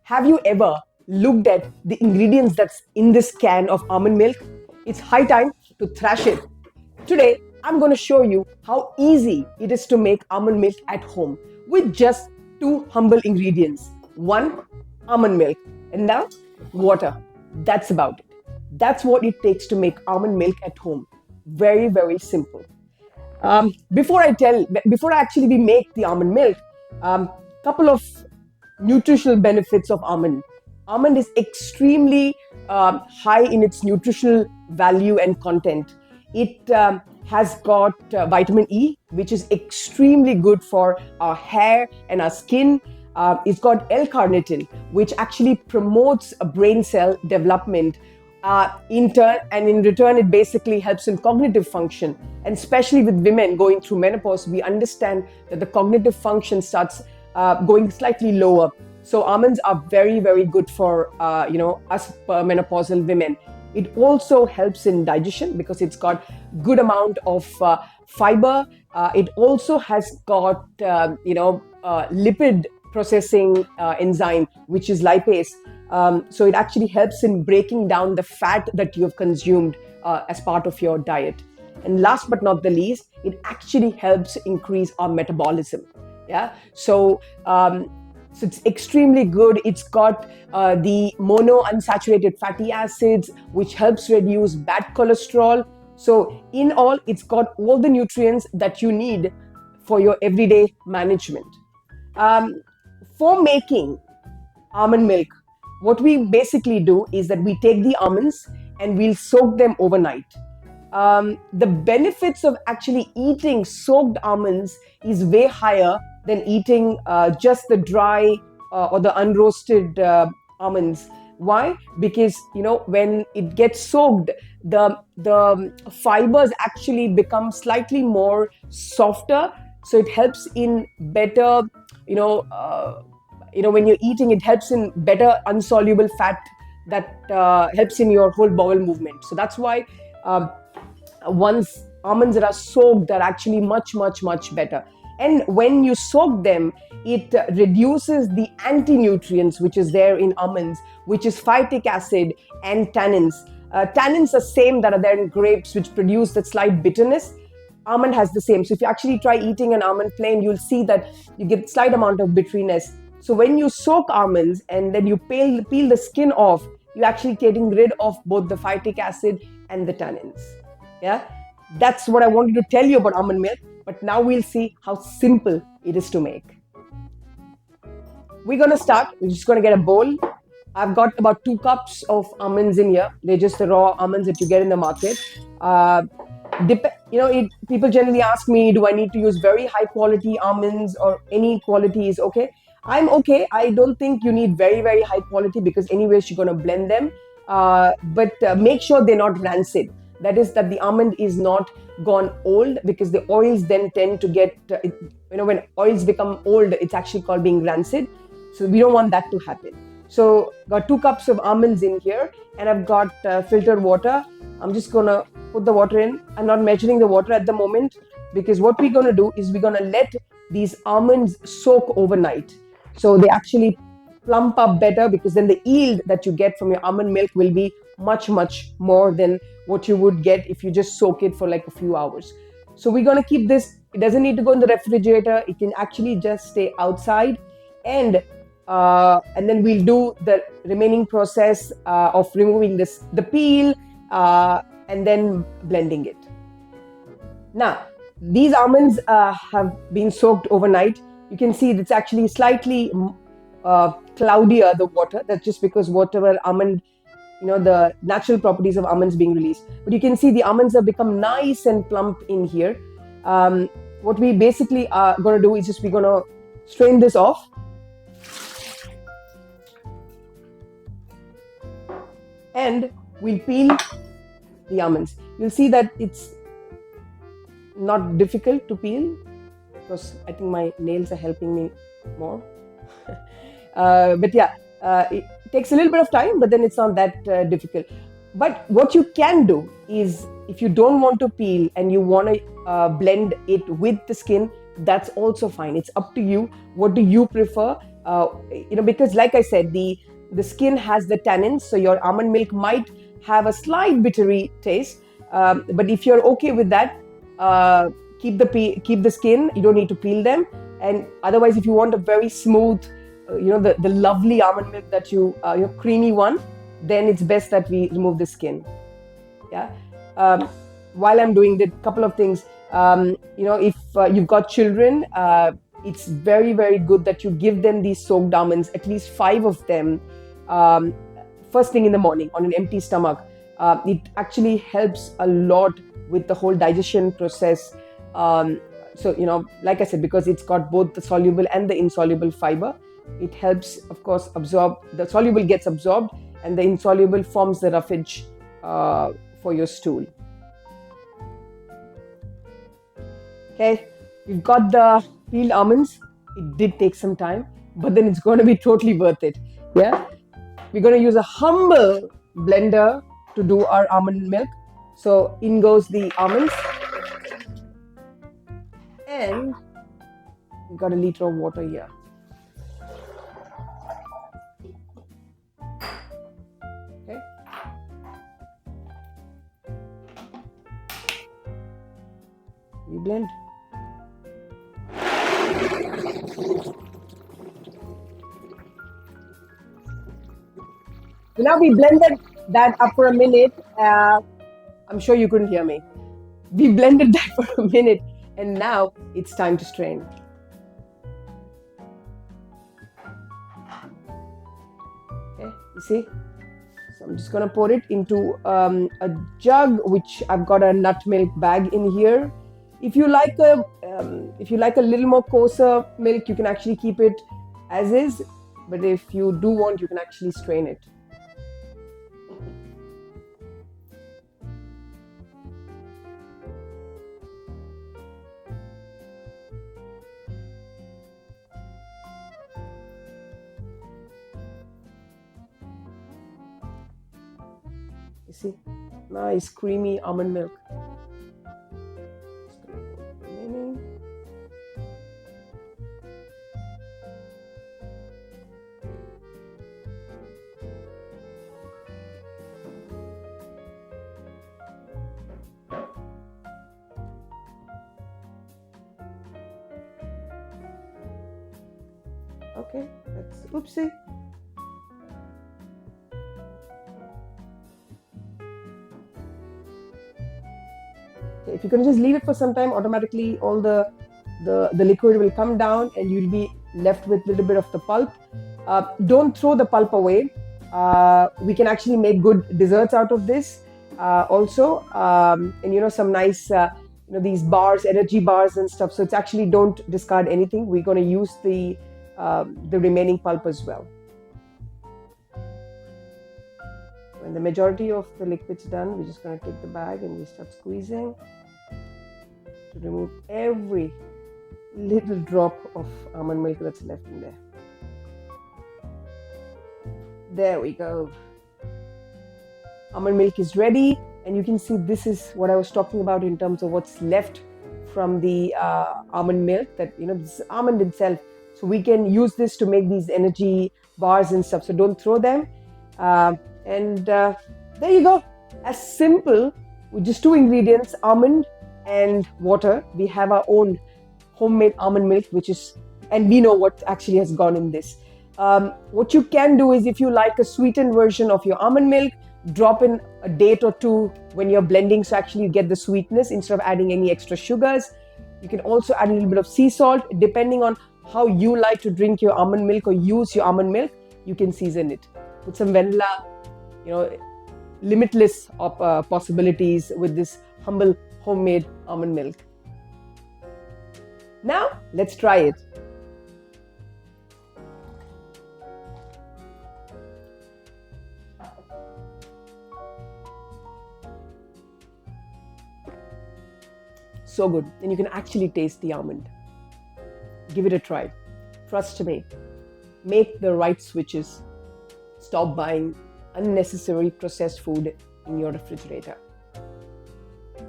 Have you ever looked at the ingredients that's in this can of almond milk? It's high time to thrash it. Today, I'm going to show you how easy it is to make almond milk at home with just two humble ingredients. One, almond milk, and now water. That's about it. That's what it takes to make almond milk at home. Very, very simple. Before I actually we make the almond milk, couple of nutritional benefits of almond. Almond is extremely high in its nutritional value and content. It has got vitamin E, which is extremely good for our hair and our skin. It's got L-carnitine, which actually promotes a brain cell development. In return, it basically helps in cognitive function. And especially with women going through menopause, we understand that the cognitive function starts going slightly lower. So almonds are very, very good for us menopausal women. It also helps in digestion because it's got good amount of fiber. It also has got lipid processing enzyme, which is lipase. So it actually helps in breaking down the fat that you have consumed as part of your diet. And last but not the least, it actually helps increase our metabolism. Yeah. So it's extremely good. It's got the monounsaturated fatty acids, which helps reduce bad cholesterol. So in all, it's got all the nutrients that you need for your everyday management. For making almond milk, what we basically do is that we take the almonds and we'll soak them overnight. The benefits of actually eating soaked almonds is way higher than eating just the dry or the unroasted almonds. Why? Because when it gets soaked, the fibers actually become slightly more softer. So it helps in better, when you're eating, it helps in better insoluble fat that helps in your whole bowel movement. So that's why once almonds that are soaked, they're actually much, much, much better. And when you soak them, it reduces the anti-nutrients which is there in almonds, which is phytic acid and tannins. Tannins are same that are there in grapes, which produce that slight bitterness. Almond has the same. So if you actually try eating an almond plain, you'll see that you get slight amount of bitterness. So when you soak almonds and then you peel the skin off, you're actually getting rid of both the phytic acid and the tannins. Yeah, that's what I wanted to tell you about almond milk. But now we'll see how simple it is to make. We're going to start. We're just going to get a bowl. I've got about 2 cups of almonds in here. They're just the raw almonds that you get in the market. People generally ask me, do I need to use very high quality almonds or any quality is okay? I'm okay. I don't think you need very, very high quality because anyways, you're going to blend them. But make sure they're not rancid. That is that the almond is not gone old, because the oils then tend to get, when oils become old, it's actually called being rancid. So we don't want that to happen. So got 2 cups of almonds in here, and I've got filtered water. I'm just going to put the water in. I'm not measuring the water at the moment, because what we're going to do is we're going to let these almonds soak overnight. So they actually plump up better, because then the yield that you get from your almond milk will be much, much more than what you would get if you just soak it for like a few hours. So we're going to keep this. It doesn't need to go in the refrigerator. It can actually just stay outside, and then we'll do the remaining process of removing the peel and then blending it. Now, these almonds have been soaked overnight. You can see it's actually slightly cloudier, the water. That's just because whatever almond, the natural properties of almonds being released. But you can see the almonds have become nice and plump in here. What we basically are going to do is just we're going to strain this off. And we'll peel the almonds. You'll see that it's not difficult to peel, because I think my nails are helping me more. But yeah, it takes a little bit of time, but then it's not that difficult. But what you can do is, if you don't want to peel and you want to blend it with the skin, that's also fine. It's up to you. What do you prefer? Because like I said, the skin has the tannins, so your almond milk might have a slight bittery taste. But if you're okay with that, keep the skin. You don't need to peel them. And otherwise, if you want a very smooth, the lovely almond milk that your creamy one, then it's best that we remove the skin. Yeah. While I'm doing the couple of things, if you've got children, it's very, very good that you give them these soaked almonds, at least 5 of them, first thing in the morning on an empty stomach. It actually helps a lot with the whole digestion process. So, like I said, because it's got both the soluble and the insoluble fiber, it helps, of course, absorb. The soluble gets absorbed and the insoluble forms the roughage for your stool. Okay, we've got the peeled almonds. It did take some time, but then it's going to be totally worth it. Yeah, we're going to use a humble blender to do our almond milk. So in goes the almonds, and we've got a liter of water here. Okay. We blend. So now we blended that up for a minute. I'm sure you couldn't hear me. We blended that for a minute, and now it's time to strain. Okay, you see? So I'm just going to pour it into a jug, which I've got a nut milk bag in here. If you like a little more coarser milk, you can actually keep it as is. But if you do want, you can actually strain it. You see, nice creamy almond milk. Okay, that's oopsie. Okay, if you can just leave it for some time, automatically all the liquid will come down and you'll be left with a little bit of the pulp. Don't throw the pulp away. We can actually make good desserts out of this also, and some nice these bars, energy bars and stuff. So it's actually, don't discard anything. We're going to use the remaining pulp as well. When the majority of the liquid's done, we're just going to take the bag and we start squeezing to remove every little drop of almond milk that's left in there. There we go. Almond milk is ready, and you can see this is what I was talking about in terms of what's left from the almond milk, that this almond itself. So we can use this to make these energy bars and stuff. So don't throw them. And there you go. As simple, with just 2 ingredients, almond and water, we have our own homemade almond milk, and we know what actually has gone in this. What you can do is, if you like a sweetened version of your almond milk, drop in a date or 2 when you're blending, so actually you get the sweetness instead of adding any extra sugars. You can also add a little bit of sea salt, depending on how you like to drink your almond milk or use your almond milk. You can season it. Put some vanilla, limitless of possibilities with this humble homemade almond milk. Now let's try it. So good, and you can actually taste the almond. Give it a try. Trust me. Make the right switches. Stop buying unnecessary processed food in your refrigerator.